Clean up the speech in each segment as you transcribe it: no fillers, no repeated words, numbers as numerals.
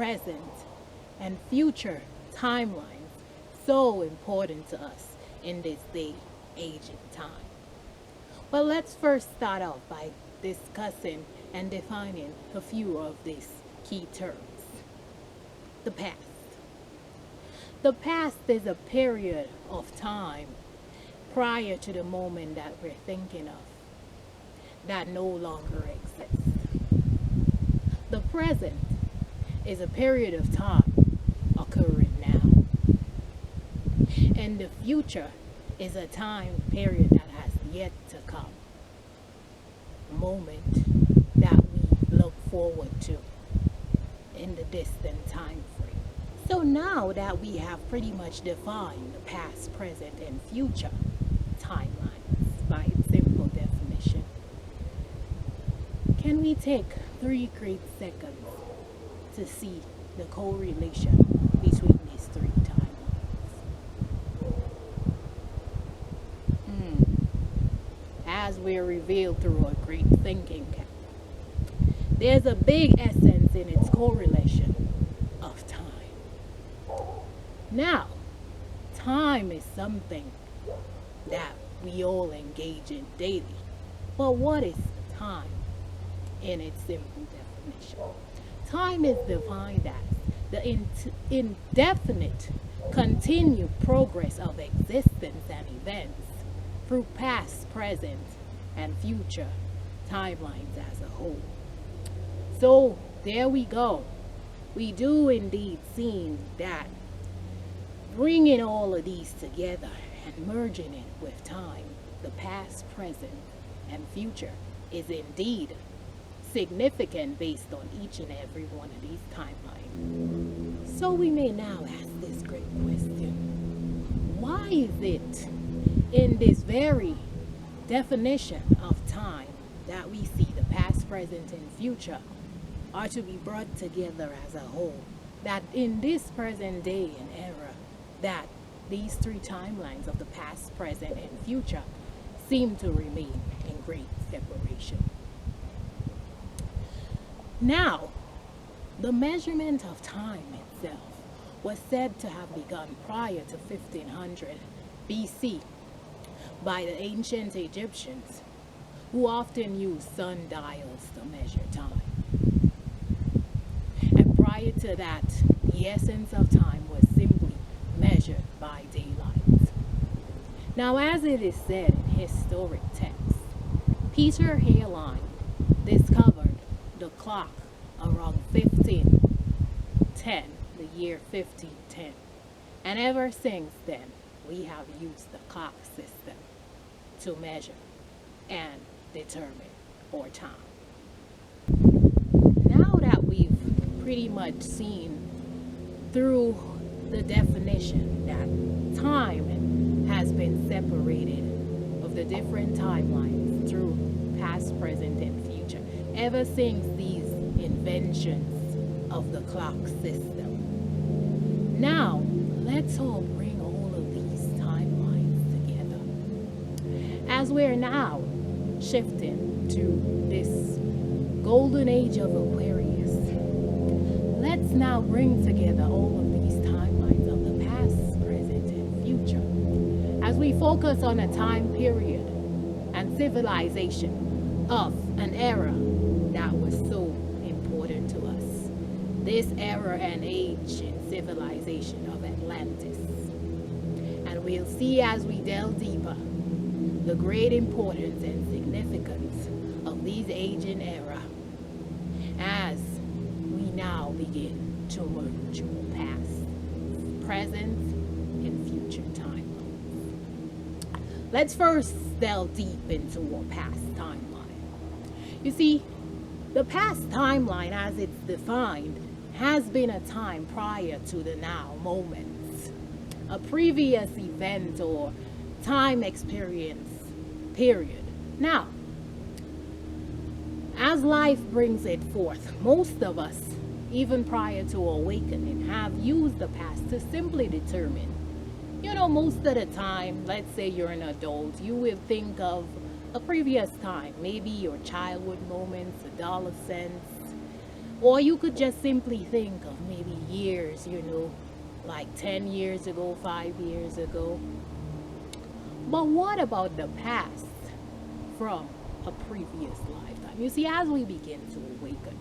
present, and future timelines so important to us in this day, age, and time? Well, let's first start off by discussing and defining a few of these key terms. The past. The past is a period of time prior to the moment that we're thinking of that no longer exists. The present is a period of time occurring now. And the future is a time period that has yet to come. A moment that we look forward to in the distant time frame. So now that we have pretty much defined the past, present, and future timelines by its simple definition, can we take 3 great seconds to see the correlation between these 3 timelines? As we're revealed through a great thinking cap, there's a big essence in its correlation of time. Now, time is something that we all engage in daily. But what is time in its simple definition? Time is defined as the indefinite, continued progress of existence and events through past, present, and future timelines as a whole. So there we go. We do indeed see that bringing all of these together and merging it with time, the past, present, and future, is indeed significant based on each and every one of these timelines. So we may now ask this great question: why is it in this very definition of time that we see the past, present, and future are to be brought together as a whole, that in this present day and era, that these 3 timelines of the past, present, and future seem to remain in great separation? Now, the measurement of time itself was said to have begun prior to 1500 BC by the ancient Egyptians, who often used sundials to measure time. And prior to that, the essence of time was simply measured by daylight. Now, as it is said in historic texts, Peter Halley discovered the clock around 1510, the year 1510. And ever since then, we have used the clock system to measure and determine our time. Now that we've pretty much seen through the definition that time has been separated of the different timelines through past, present, and future, ever since these inventions of the clock system. Now, let's all bring all of these timelines together. As we're now shifting to this golden age of Aquarius, let's now bring together all of these timelines of the past, present, and future as we focus on a time period and civilization of an era that was so important to us. This era and age in civilization of Atlantis. And we'll see as we delve deeper the great importance and significance of these ancient era as we now begin to merge our past, present, and future timelines. Let's first delve deep into our past timeline. You see, the past timeline as it's defined has been a time prior to the now moments, a previous event or time experience period. Now, as life brings it forth, most of us, even prior to awakening, have used the past to simply determine, most of the time, let's say you're an adult, you will think of a previous time, maybe your childhood moments, adolescence, Or you could just simply think of maybe years, like 10 years ago, 5 years ago. But what about the past from a previous lifetime? You see, as we begin to awaken,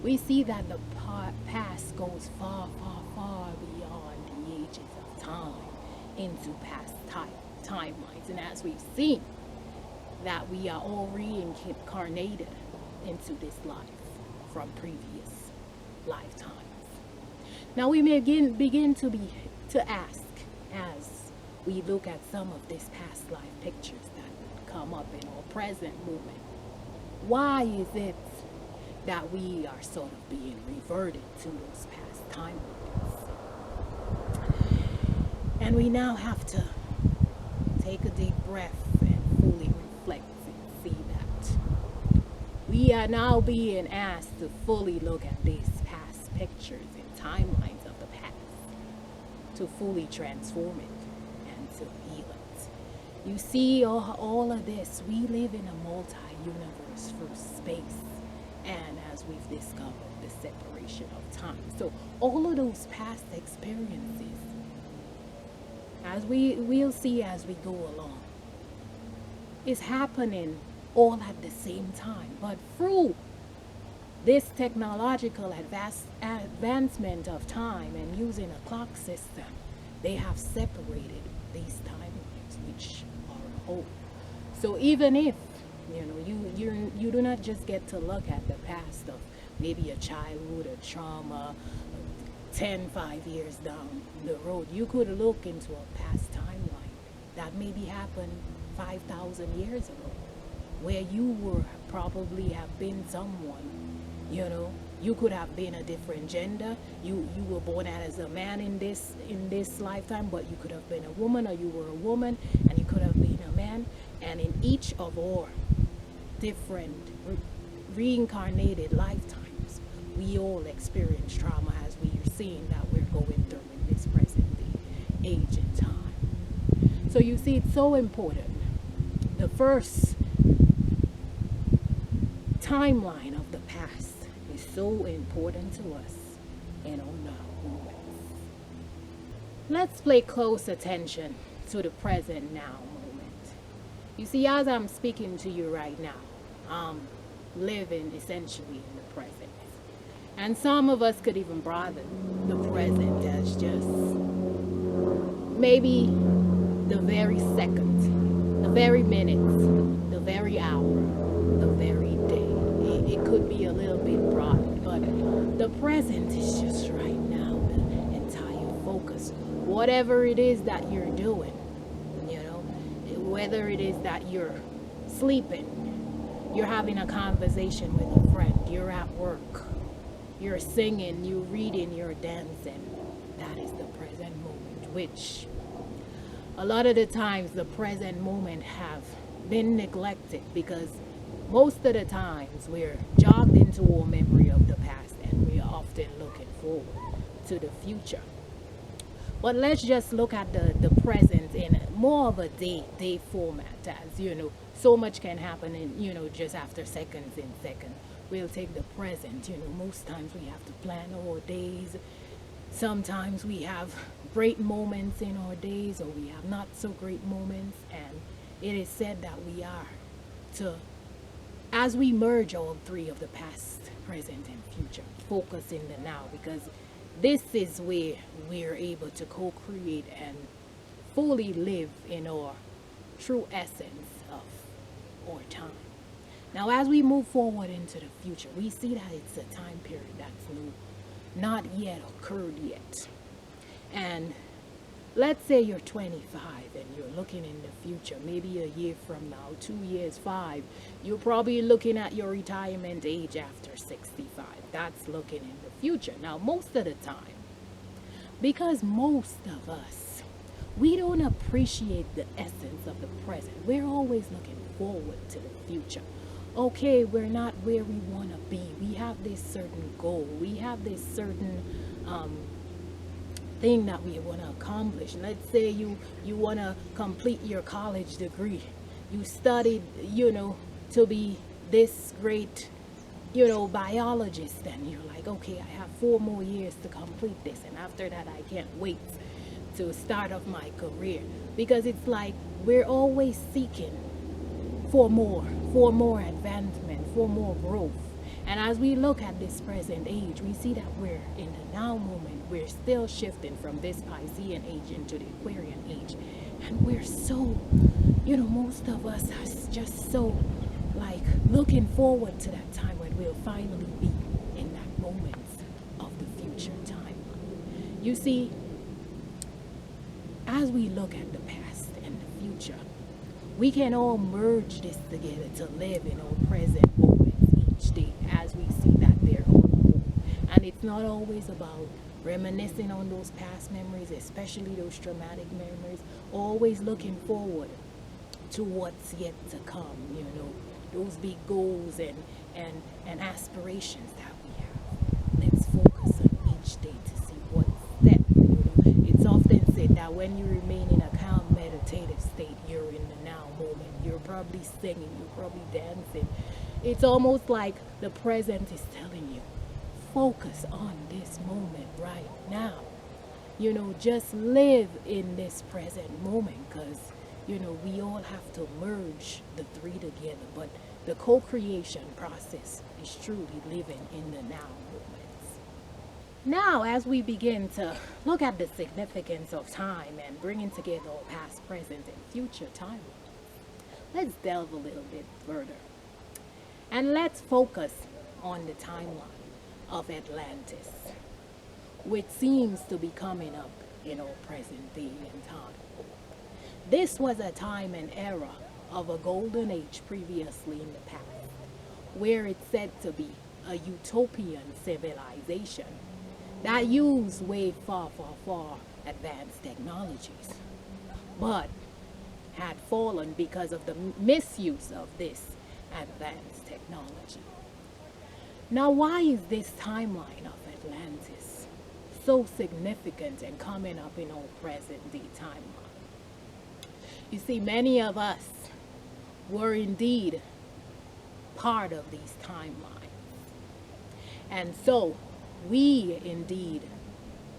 we see that the past goes far, far, far beyond the ages of time into past timelines. And as we've seen, that we are all reincarnated into this life from previous lifetimes. Now we may begin to ask as we look at some of these past life pictures that come up in our present moment. Why is it that we are sort of being reverted to those past timelines? And we now have to take a deep breath and fully reflect and see that we are now being asked to fully look at these past pictures and timelines of the past, to fully transform it and to heal it. You see, all of this, we live in a multi-universe through space, and as we've discovered, the separation of time. So all of those past experiences, as we'll see as we go along, is happening all at the same time. But through this technological advancement of time and using a clock system, they have separated these timelines, which are a whole. So even if you do not just get to look at the past of maybe a childhood, a trauma, 5 years down the road, you could look into a past timeline that maybe happened 5,000 years ago, where you were probably have been someone, you could have been a different gender. You were born as a man in this lifetime, but you could have been a woman, or you were a woman and you could have been a man. And in each of our different reincarnated lifetimes, we all experience trauma, as we are seeing that we're going through in this present day age and time. So you see, it's so important. The first timeline of the past is so important to us in our now moments. Let's pay close attention to the present now moment. You see, as I'm speaking to you right now, I'm living essentially in the present. And some of us could even broaden the present as just maybe the very second, the very minute, the very hour, the very day. It could be a little bit broad, but the present is just right now, the entire focus. Whatever it is that you're doing, whether it is that you're sleeping, you're having a conversation with a friend, you're at work, you're singing, you're reading, you're dancing, that is the present moment, which a lot of the times the present moment have been neglected, because most of the times we're jogged into our memory of the past and we're often looking forward to the future. But let's just look at the present in more of a day format, as so much can happen in just after seconds in seconds. We'll take the present. Most times we have to plan our days. Sometimes we have great moments in our days, or we have not so great moments, and it is said that we are to, as we merge all three of the past, present, and future, focus in the now, because this is where we're able to co-create and fully live in our true essence of our time. Now, as we move forward into the future, we see that it's a time period that's not yet occurred yet. And let's say you're 25 and you're looking in the future, maybe a year from now, 2 years, 5, you're probably looking at your retirement age after 65. That's looking in the future. Now, most of the time, because most of us, we don't appreciate the essence of the present. We're always looking forward to the future. Okay, we're not where we want to be. We have this certain goal. We have this certain thing that we want to accomplish. Let's say you want to complete your college degree. You studied, to be this great biologists, and you're like, okay, I have 4 more years to complete this, and after that, I can't wait to start off my career. Because it's like we're always seeking for more, for more advancement, for more growth. And as we look at this present age, we see that we're in the now moment. We're still shifting from this Piscean age into the Aquarian age. And we're so, most of us are just so like looking forward to that time when we'll finally be in that moment of the future time. You see, as we look at the past and the future, we can all merge this together to live in our present moments each day as we see that they're all home. And it's not always about reminiscing on those past memories, especially those traumatic memories, always looking forward to what's yet to come, those big goals and aspirations that we have. Let's focus on each day to see what's set. It's often said that when you remain in a calm meditative state, you're in the now moment. You're probably singing, you're probably dancing. It's almost like the present is telling you, focus on this moment right now. Just live in this present moment, because we all have to merge the three together. But the co-creation process is truly living in the now moments. Now, as we begin to look at the significance of time and bringing together our past, present, and future time, let's delve a little bit further. And let's focus on the timeline of Atlantis, which seems to be coming up in our present day and time. This was a time and era of a golden age previously in the past, where it's said to be a utopian civilization that used way far, far, far advanced technologies, but had fallen because of the misuse of this advanced technology. Now, why is this timeline of Atlantis so significant and coming up in our present day timeline? You see, many of us were indeed part of these timelines. And so, we indeed,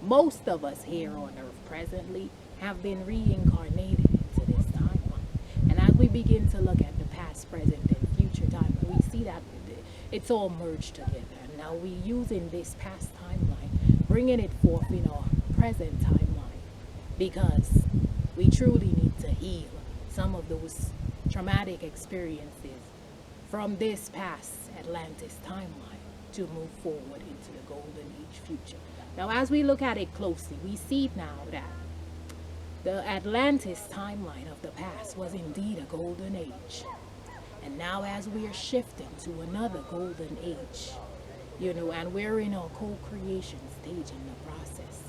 most of us here on Earth presently, have been reincarnated into this timeline. And as we begin to look at the past, present, and future time, we see that it's all merged together. And now we're using this past timeline, bringing it forth in our present timeline, because we truly need to heal some of those traumatic experiences from this past Atlantis timeline to move forward into the golden age future. Now, as we look at it closely, we see now that the Atlantis timeline of the past was indeed a golden age. And now as we are shifting to another golden age, and we're in our co-creation stage in the process,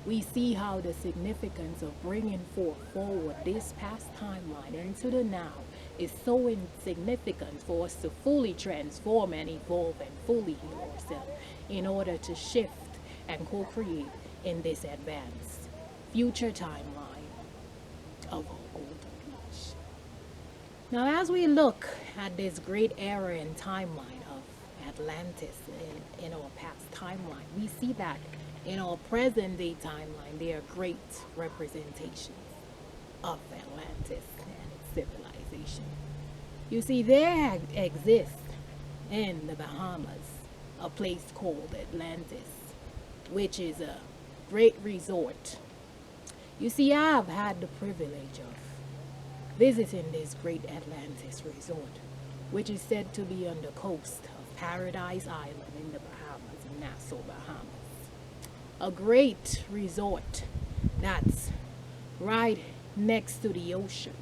we see how the significance of bringing forward this past timeline into the now is so insignificant for us to fully transform and evolve and fully heal ourselves in order to shift and co-create in this advanced future timeline of our golden age. Now, as we look at this great era and timeline of Atlantis in our past timeline, we see that in our present day timeline, there are great representations of Atlantis and its civilization. You see, there exists in the Bahamas a place called Atlantis, which is a great resort. You see, I've had the privilege of visiting this great Atlantis resort, which is said to be on the coast of Paradise Island in the Bahamas, in Nassau, Bahamas. A great resort that's right next to the ocean.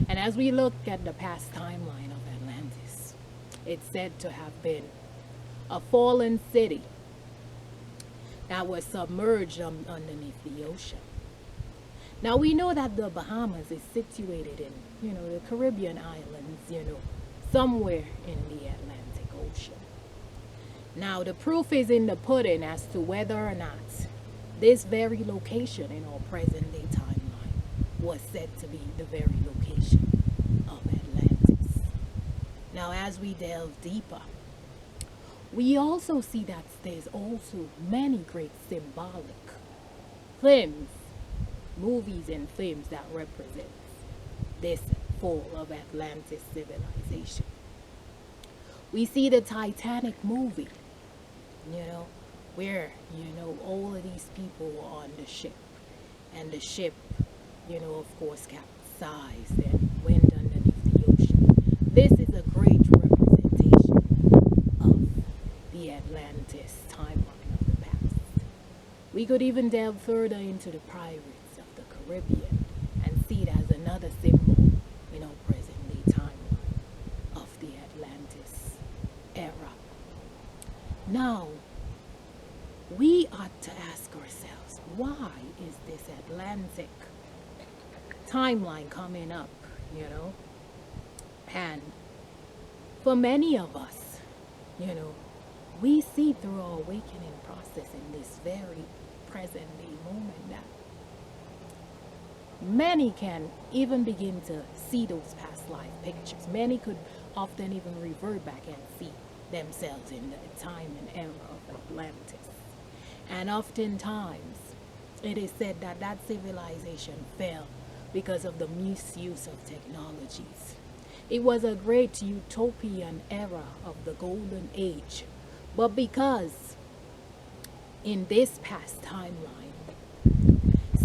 And as we look at the past timeline of Atlantis, it's said to have been a fallen city that was submerged underneath the ocean. Now we know that the Bahamas is situated in, the Caribbean islands, somewhere in the Atlantic Ocean. Now the proof is in the pudding as to whether or not this very location in our present day timeline was said to be the very location of Atlantis. Now as we delve deeper, We also see that there's also many great symbolic films, movies and films that represent this fall of Atlantis civilization. We see the Titanic movie, you know, where, all of these people were on the ship. And the ship, of course, capsized and went underneath the ocean. This is a great representation of the Atlantis timeline of the past. We could even delve further into the pirates of the Caribbean and see it as another symbol in our present day timeline of the Atlantis era. Now, we ought to ask ourselves, why is this Atlantic timeline coming up, And for many of us, we see through our awakening process in this very present day moment that many can even begin to see those past life pictures. Many could often even revert back and see themselves in the time and era of Atlantis. And oftentimes, it is said that that civilization fell because of the misuse of technologies. It was a great utopian era of the golden age. But because in this past timeline,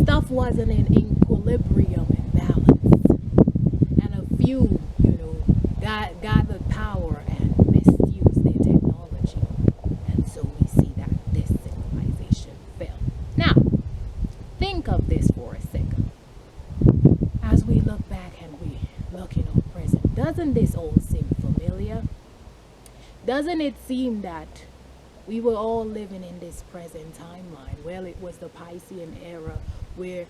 stuff wasn't in equilibrium and balance, and a few, gathered power and misused their technology. And so we see that this civilization fell. Now, think of this for a second. As we look back and we look in our present, doesn't this all seem familiar? Doesn't it seem that we were all living in this present timeline? Well, it was the Piscean era where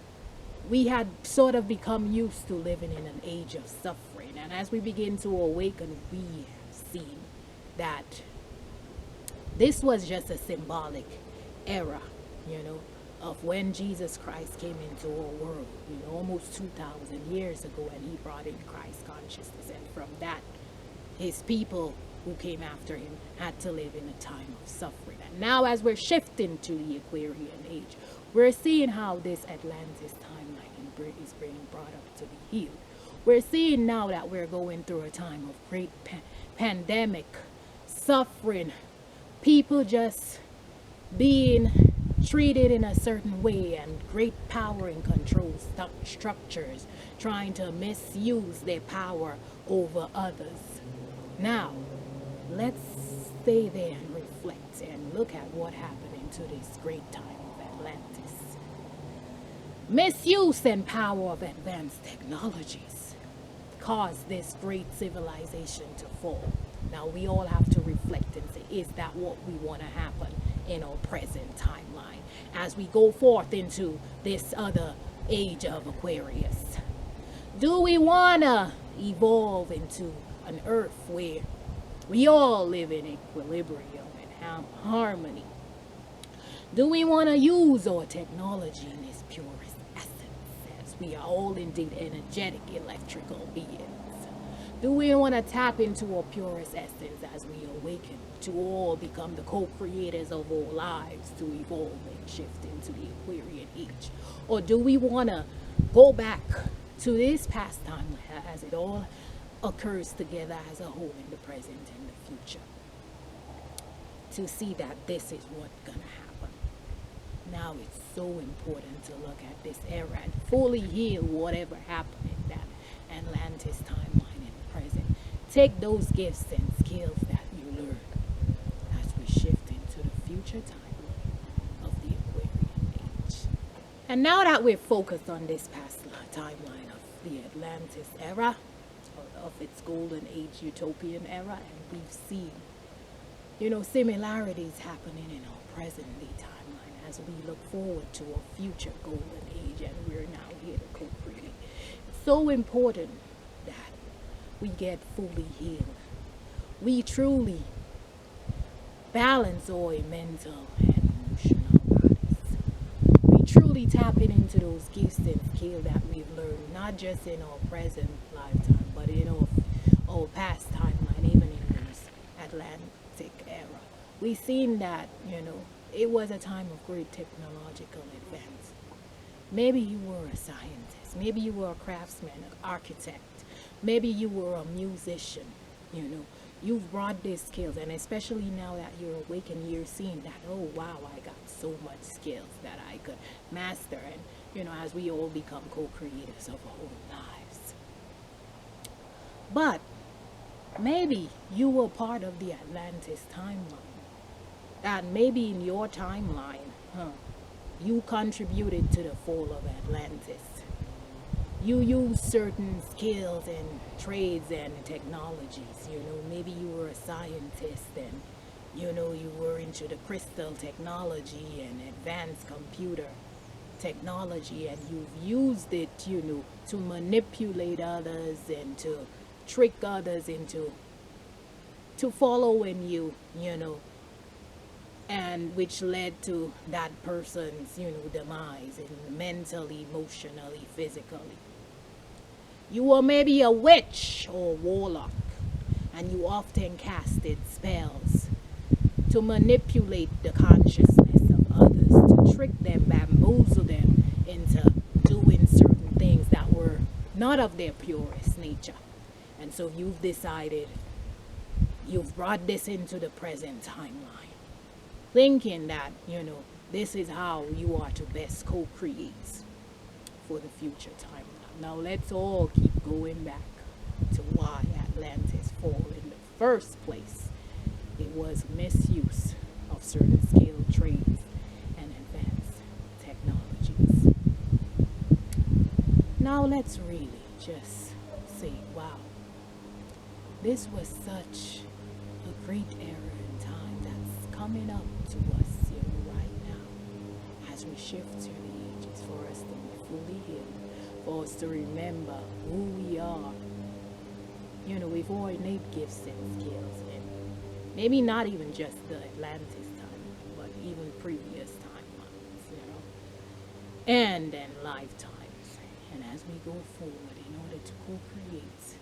we had sort of become used to living in an age of suffering. And as we begin to awaken, we have seen that this was just a symbolic era, of when Jesus Christ came into our world, almost 2,000 years ago, and he brought in Christ consciousness. And from that, his people who came after him had to live in a time of suffering. And now as we're shifting to the Aquarian age, we're seeing how this Atlantis timeline is being brought up to be healed. We're seeing now that we're going through a time of great pandemic, suffering, people just being treated in a certain way, and great power and control structures trying to misuse their power over others. Now, let's stay there and reflect and look at what happened into this great time of Atlantis. Misuse and power of advanced technologies caused this great civilization to fall. Now we all have to reflect and say, is that what we want to happen in our present timeline as we go forth into this other age of Aquarius? Do we want to evolve into an earth where we all live in equilibrium and harmony? Do we want to use our technology in its purest essence, as we are all indeed energetic electrical beings? Do we want to tap into our purest essence as we awaken to all become the co-creators of our lives, to evolve and shift into the Aquarian age? Or do we want to go back to this past time as it all occurs together as a whole in the present and the future, to see that this is what's going to happen? Now it's so important to look at this era and fully heal whatever happened in that Atlantis timeline in the present. Take those gifts and skills that you learn as we shift into the future timeline of the Aquarian age. And now that we're focused on this past timeline of the Atlantis era, of its golden age utopian era, and we've seen similarities happening in our present day timeline as we look forward to a future golden age, and we're now here to co-create. It's so important that we get fully healed. We truly balance our mental and emotional bodies. We truly tap into those gifts and skills that we've learned, not just in our present lifetime, but in our past timeline, even in this Atlantic era, We seen that, it was a time of great technological advance. Maybe you were a scientist, maybe you were a craftsman, an architect, maybe you were a musician, you know. You've brought these skills, and especially now that you're awake and you're seeing that, oh wow, I got so much skills that I could master, and as we all become co-creators of our own lives. But maybe you were part of the Atlantis timeline. And maybe in your timeline, you contributed to the fall of Atlantis. You used certain skills and trades and technologies. Maybe you were a scientist and, you were into the crystal technology and advanced computer technology, and you've used it, to manipulate others and to trick others into following you, and which led to that person's, demise, and mentally, emotionally, physically. You were maybe a witch or warlock, and you often casted spells to manipulate the consciousness of others, to trick them, bamboozle them into doing certain things that were not of their purest nature. And so you've brought this into the present timeline, thinking that, this is how you are to best co-create for the future timeline. Now let's all keep going back to why Atlantis fall in the first place. It was misuse of certain skilled trades and advanced technologies. Now let's really just say, wow, this was such a great era in time that's coming up to us, right now, as we shift to the ages, for us to be fully healed, for us to remember who we are, with our innate gifts and skills, and maybe not even just the Atlantis timeline, but even previous timelines, and then lifetimes. And as we go forward, in order to co-create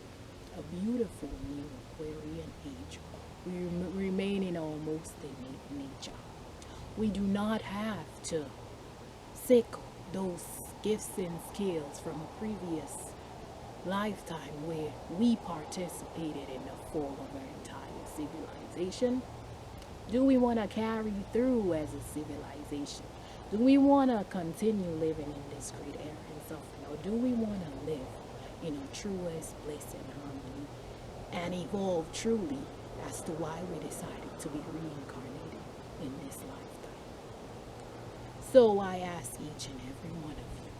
a beautiful new Aquarian age, we remain in our most innate nature. We do not have to seek those gifts and skills from a previous lifetime where we participated in the fall of our entire civilization. Do we want to carry through as a civilization? Do we want to continue living in this great era and suffering? Or do we want to live in our truest bliss and harmony and evolve truly as to why we decided to be reincarnated in this lifetime? So I ask each and every one of you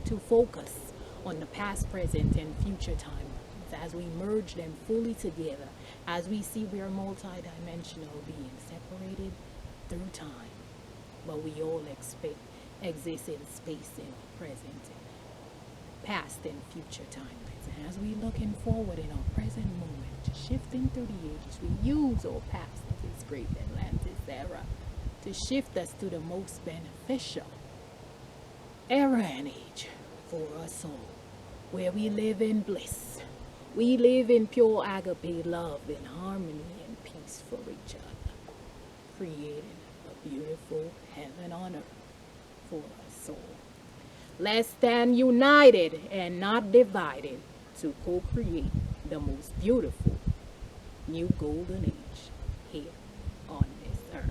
to focus on the past, present, and future timelines as we merge them fully together, as we see we are multidimensional beings separated through time, but we all exist in space in present and past and future timelines. And as we looking forward in our present moment, shifting through the ages, we use our past of this great Atlantis era to shift us to the most beneficial era and age for us all, where we live in bliss. We live in pure agape love and harmony and peace for each other, creating a beautiful heaven on earth for us all. Let's stand united and not divided to co-create the most beautiful new golden age here on this earth.